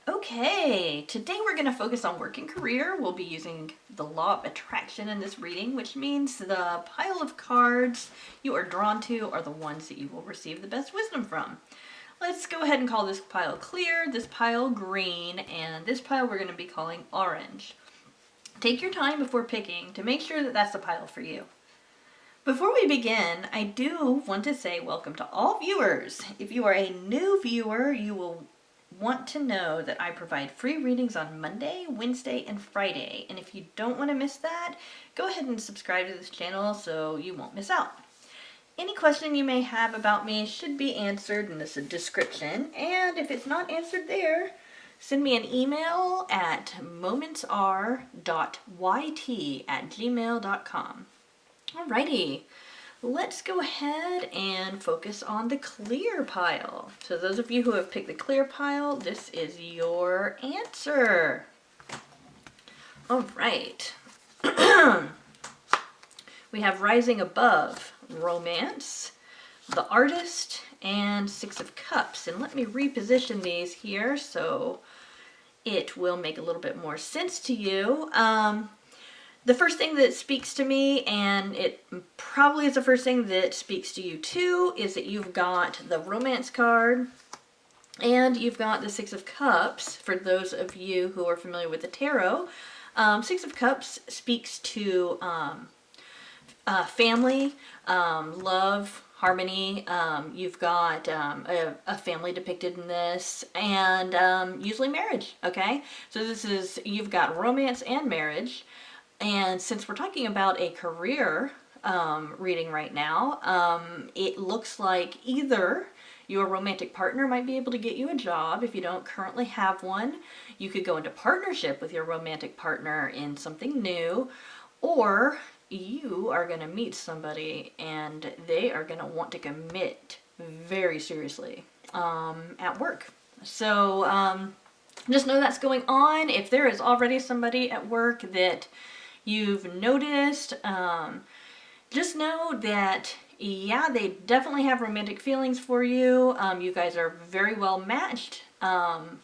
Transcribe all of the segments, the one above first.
Okay, today we're going to focus on work and career. We'll be using the law of attraction in this reading, which means the pile of cards you are drawn to are the ones that you will receive the best wisdom from. Let's go ahead and call this pile clear, this pile green, and this pile we're going to be calling orange. Take your time before picking to make sure that that's the pile for you. Before we begin, I do want to say welcome to all viewers. If you are a new viewer, you will want to know that I provide free readings on Monday, Wednesday, and Friday. And if you don't want to miss that, go ahead and subscribe to this channel so you won't miss out. Any question you may have about me should be answered in this description. And if it's not answered there, send me an email at momentsare.yt@gmail.com. Alrighty, let's go ahead and focus on the clear pile. So those of you who have picked the clear pile, this is your answer. Alright. We have rising above, romance, the artist, and Six of Cups. And let me reposition these here so it will make a little bit more sense to you. The first thing that speaks to me, and it probably is the first thing that speaks to you too, is that you've got the romance card and you've got the Six of Cups. For those of you who are familiar with the tarot, Six of Cups speaks to family, love, harmony. You've got a family depicted in this, and usually marriage, okay? So this is, you've got romance and marriage. And since we're talking about a career reading right now, it looks like either your romantic partner might be able to get you a job if you don't currently have one. You could go into partnership with your romantic partner in something new, or you are going to meet somebody and they are going to want to commit very seriously at work. So just know that's going on. If there is already somebody at work that you've noticed, just know that, yeah, they definitely have romantic feelings for you. You guys are very well matched.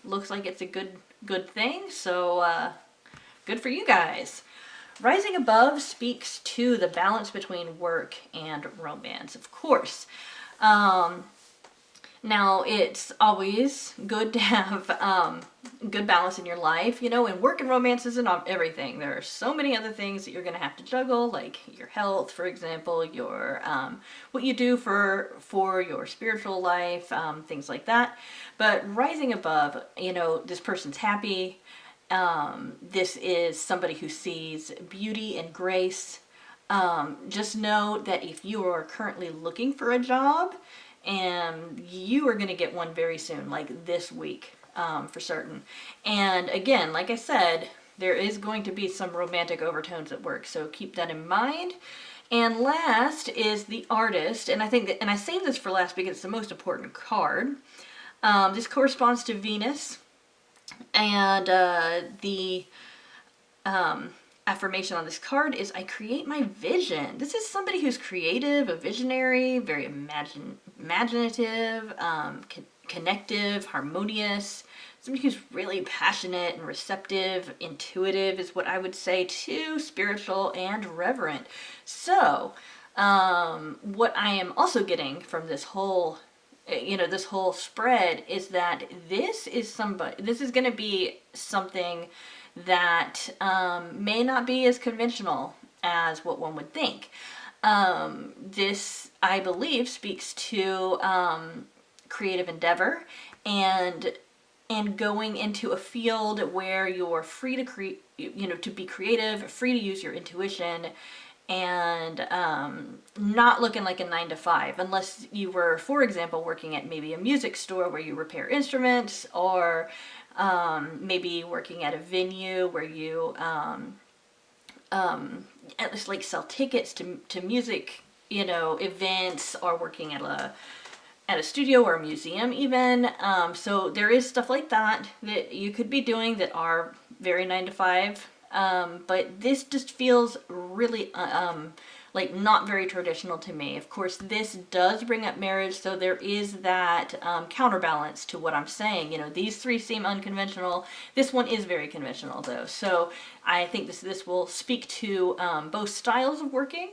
Looks like it's a good thing, so good for you guys. Rising above speaks to the balance between work and romance, of course. Now, it's always good to have good balance in your life, you know, and work and romance isn't everything. There are so many other things that you're going to have to juggle, like your health, for example, your what you do for your spiritual life, things like that. But rising above, you know, this person's happy. This is somebody who sees beauty and grace. Just know that if you are currently looking for a job, and you are going to get one very soon, like this week, for certain. And again, like I said, there is going to be some romantic overtones at work, so keep that in mind. And last is the artist, and I think that, and I saved this for last because it's the most important card. This corresponds to Venus, and the affirmation on this card is, I create my vision. This is somebody who's creative, a visionary, very imaginative, connective, harmonious, somebody who's really passionate and receptive, intuitive is what I would say too, spiritual and reverent. So what I am also getting from this whole this whole spread is that this is going to be something that may not be as conventional as what one would think. This, I believe, speaks to creative endeavor and going into a field where you're free to create, to be creative, free to use your intuition, and not looking like a 9-to-5, unless you were, for example, working at maybe a music store where you repair instruments, or maybe working at a venue where you at least like sell tickets to music, events, or working at a studio or a museum even. So there is stuff like that you could be doing that are very 9-to-5. But this just feels really like not very traditional to me. Of course, this does bring up marriage, so there is that counterbalance to what I'm saying. You know, these three seem unconventional. This one is very conventional, though. So I think this will speak to both styles of working.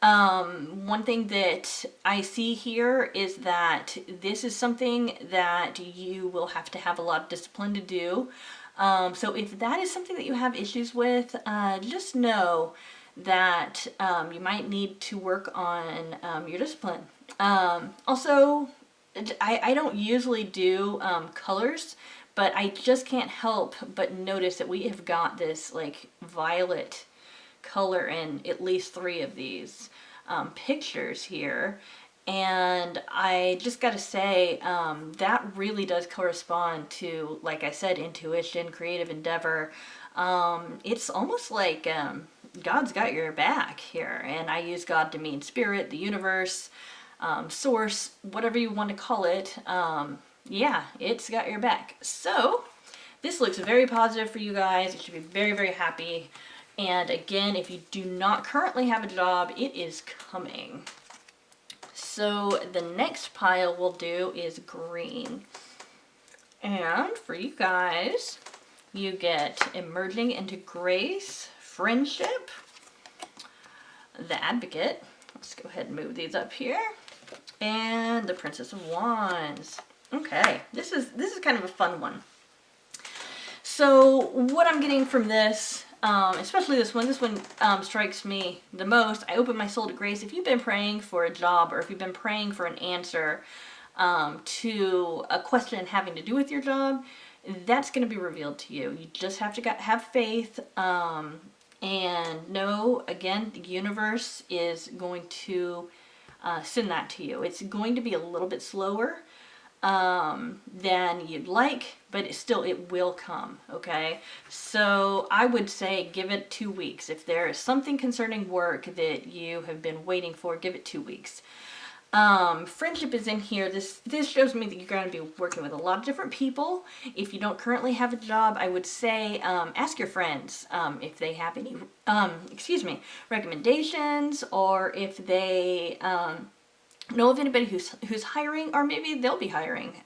One thing that I see here is that this is something that you will have to have a lot of discipline to do. So if that is something that you have issues with, just know that you might need to work on your discipline. Also, I don't usually do colors, but I just can't help but notice that we have got this like violet color in at least 3 of these pictures here. And I just got to say, that really does correspond to, like I said, intuition, creative endeavor. It's almost like God's got your back here. And I use God to mean spirit, the universe, source, whatever you want to call it. Yeah, it's got your back. So this looks very positive for you guys. You should be very, very happy. And again, if you do not currently have a job, it is coming. So the next pile we'll do is green. And for you guys, you get emerging into grace, friendship, the advocate. Let's go ahead and move these up here. And the Princess of Wands. Okay, this is kind of a fun one. So what I'm getting from this, especially this one strikes me the most. I open my soul to grace. If you've been praying for a job, or if you've been praying for an answer to a question having to do with your job, that's going to be revealed to you. You just have to have faith and know, again, the universe is going to send that to you. It's going to be a little bit slower than you'd like, but it will come, okay? So I would say give it 2 weeks. If there is something concerning work that you have been waiting for, give it 2 weeks. Friendship is in here. This shows me that you're going to be working with a lot of different people. If you don't currently have a job, I would say ask your friends if they have any recommendations, or if they know of anybody who's hiring, or maybe they'll be hiring.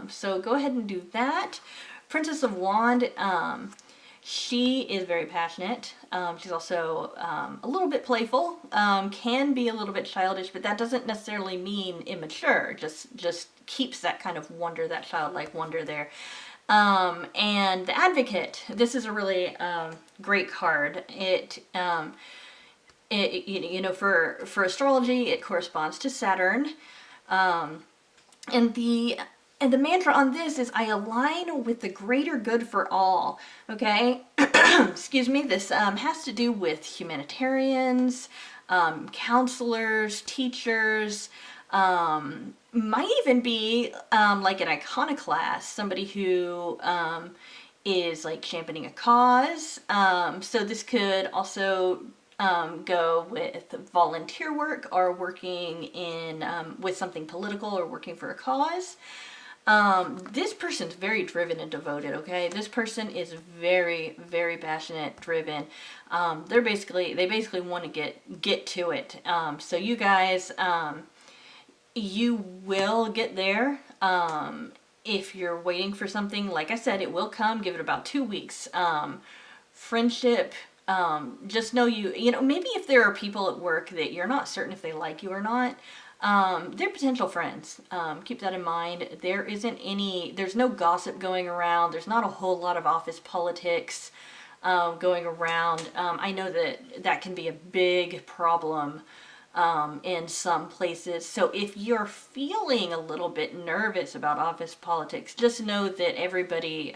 So go ahead and do that. Princess of Wand, she is very passionate. She's also a little bit playful, can be a little bit childish, but that doesn't necessarily mean immature. Just keeps that kind of wonder, that childlike wonder there. And the Advocate, this is a really great card. For astrology, it corresponds to Saturn. And the mantra on this is, I align with the greater good for all. Okay? Excuse me. This has to do with humanitarians, counselors, teachers, might even be like an iconoclast, somebody who is like championing a cause. So this could also go with volunteer work, or working in with something political, or working for a cause. This person's very driven and devoted, okay? This person is very, very passionate, driven. They basically want to get to it. So you guys, you will get there. If you're waiting for something, like I said, it will come. Give it about 2 weeks. Friendship, just know maybe if there are people at work that you're not certain if they like you or not, they're potential friends. Keep that in mind. There's no gossip going around. There's not a whole lot of office politics going around. I know that can be a big problem in some places. So if you're feeling a little bit nervous about office politics, just know that everybody's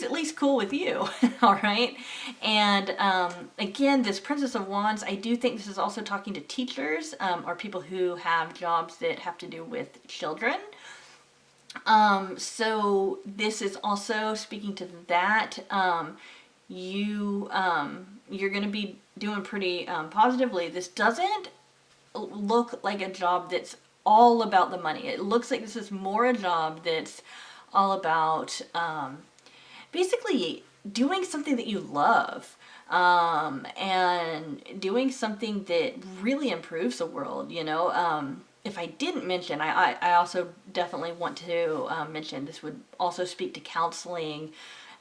at least cool with you. All right. And again, this Princess of Wands, I do think this is also talking to teachers, or people who have jobs that have to do with children. So this is also speaking to that. You're going to be doing pretty positively. This doesn't look like a job that's all about the money. It looks like this is more a job that's all about basically doing something that you love, and doing something that really improves the world, you know. If I didn't mention, I also definitely want to mention this would also speak to counseling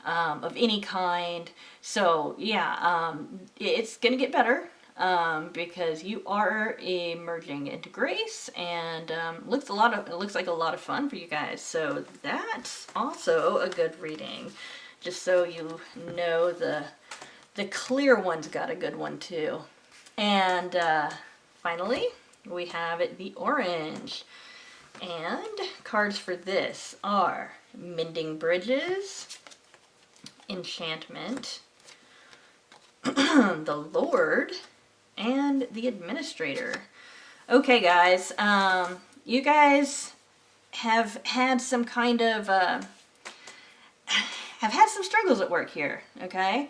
of any kind. So yeah, it's gonna get better, because you are emerging into grace, and it looks like a lot of fun for you guys. So that's also a good reading. Just so you know, the clear one's got a good one too. And finally, we have the orange. And cards for this are Mending Bridges, Enchantment, the Lord, and the Administrator. Okay, guys, you guys have had some kind of have had some struggles at work here. Okay,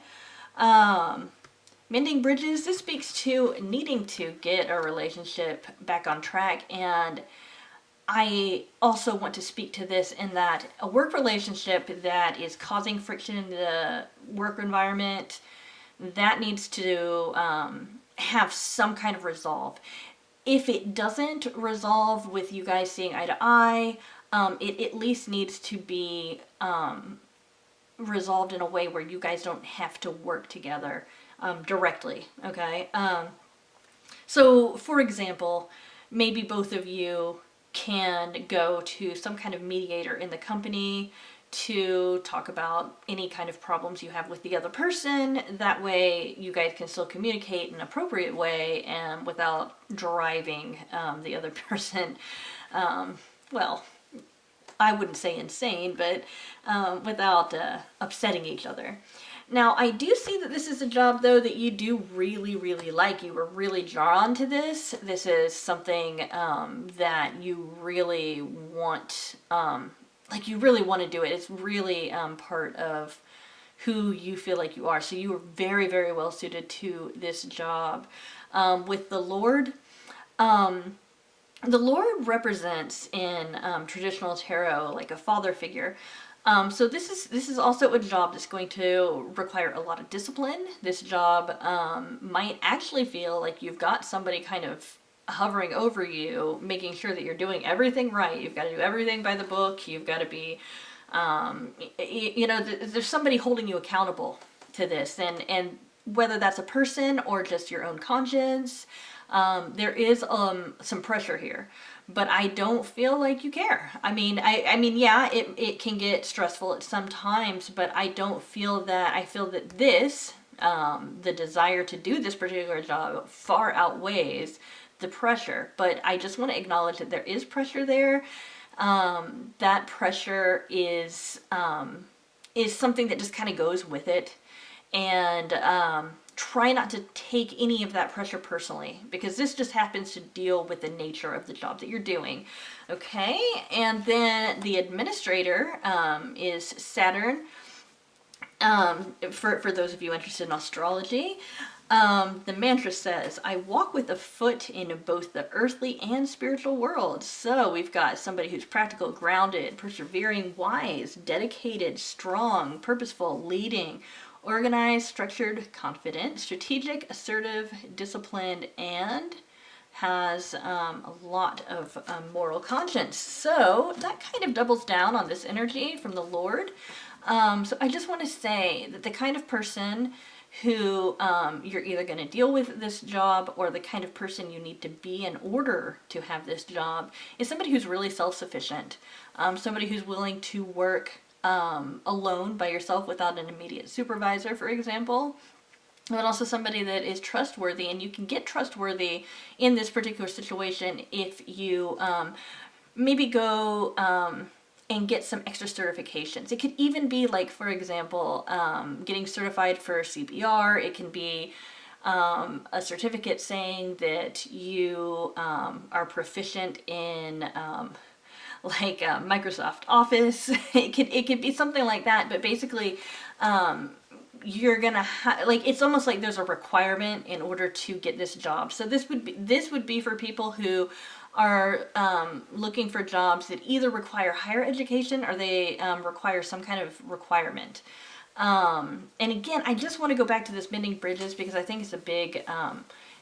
mending bridges. This speaks to needing to get a relationship back on track, and I also want to speak to this in that a work relationship that is causing friction in the work environment, that needs to have some kind of resolve. If it doesn't resolve with you guys seeing eye to eye, it at least needs to be resolved in a way where you guys don't have to work together directly, okay? So, for example, maybe both of you can go to some kind of mediator in the company to talk about any kind of problems you have with the other person. That way you guys can still communicate in an appropriate way and without driving the other person, well, I wouldn't say insane, but without upsetting each other. Now, I do see that this is a job, though, that you do really, really like. You were really drawn to this. This is something that you really want, you really want to do it. It's really part of who you feel like you are. So you are very, very well suited to this job. With the Lord, the Lord represents in traditional tarot like a father figure. So this is also a job that's going to require a lot of discipline. This job might actually feel like you've got somebody kind of hovering over you, making sure that you're doing everything right. You've got to do everything by the book. You've got to be, there's somebody holding you accountable to this, and whether that's a person or just your own conscience, there is some pressure here. But I don't feel like you care. I mean, yeah, it can get stressful at some times, but I don't feel that. I feel that this, the desire to do this particular job far outweighs the pressure. But I just want to acknowledge that there is pressure there. That pressure is something that just kind of goes with it. And try not to take any of that pressure personally, because this just happens to deal with the nature of the job that you're doing. Okay, and then the administrator is Saturn. For those of you interested in astrology, the mantra says, I walk with a foot in both the earthly and spiritual worlds. So we've got somebody who's practical, grounded, persevering, wise, dedicated, strong, purposeful, leading, organized, structured, confident, strategic, assertive, disciplined, and has a lot of moral conscience. So that kind of doubles down on this energy from the Lord. So I just want to say that the kind of person who you're either going to deal with this job, or the kind of person you need to be in order to have this job, is somebody who's really self-sufficient, somebody who's willing to work alone by yourself without an immediate supervisor, for example, but also somebody that is trustworthy. And you can get trustworthy in this particular situation if you maybe go and get some extra certifications. It could even be like, for example, getting certified for CPR. It can be a certificate saying that you are proficient in Microsoft Office. It could be something like that, but basically you're gonna it's almost like there's a requirement in order to get this job. So this would be for people who are looking for jobs that either require higher education, or they require some kind of requirement. And again, I just want to go back to this bending bridges because I think it's a big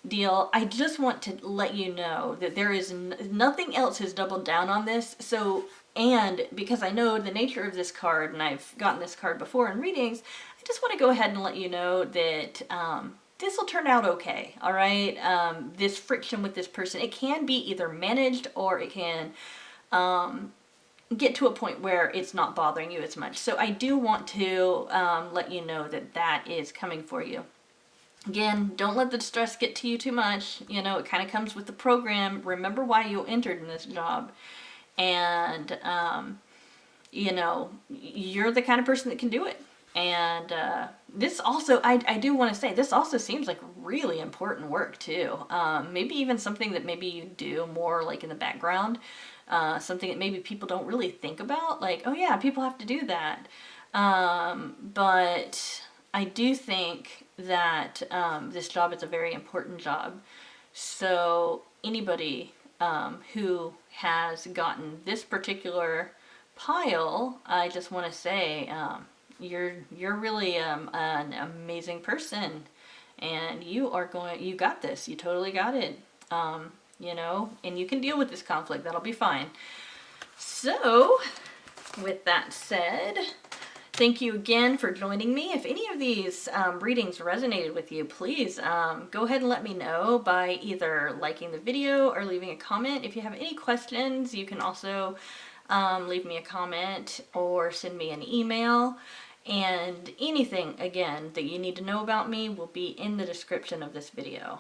deal. I just want to let you know that there is nothing else has doubled down on this. So, and because I know the nature of this card, and I've gotten this card before in readings, I just want to go ahead and let you know that this will turn out okay. All right. This friction with this person, it can be either managed or it can get to a point where it's not bothering you as much. So I do want to let you know that that is coming for you. Again, don't let the stress get to you too much. You know, it kind of comes with the program. Remember why you entered in this job. And, you know, you're the kind of person that can do it. And this also, I do want to say, this also seems like really important work too. Maybe even something that maybe you do more like in the background. Something that maybe people don't really think about. Like, oh yeah, people have to do that. But I do think that this job is a very important job. So anybody who has gotten this particular pile, I just want to say you're really an amazing person, and you got this. You totally got it. You know, and you can deal with this conflict. That'll be fine. So, with that said, thank you again for joining me. If any of these readings resonated with you, please go ahead and let me know by either liking the video or leaving a comment. If you have any questions, you can also leave me a comment or send me an email. And anything, again, that you need to know about me will be in the description of this video.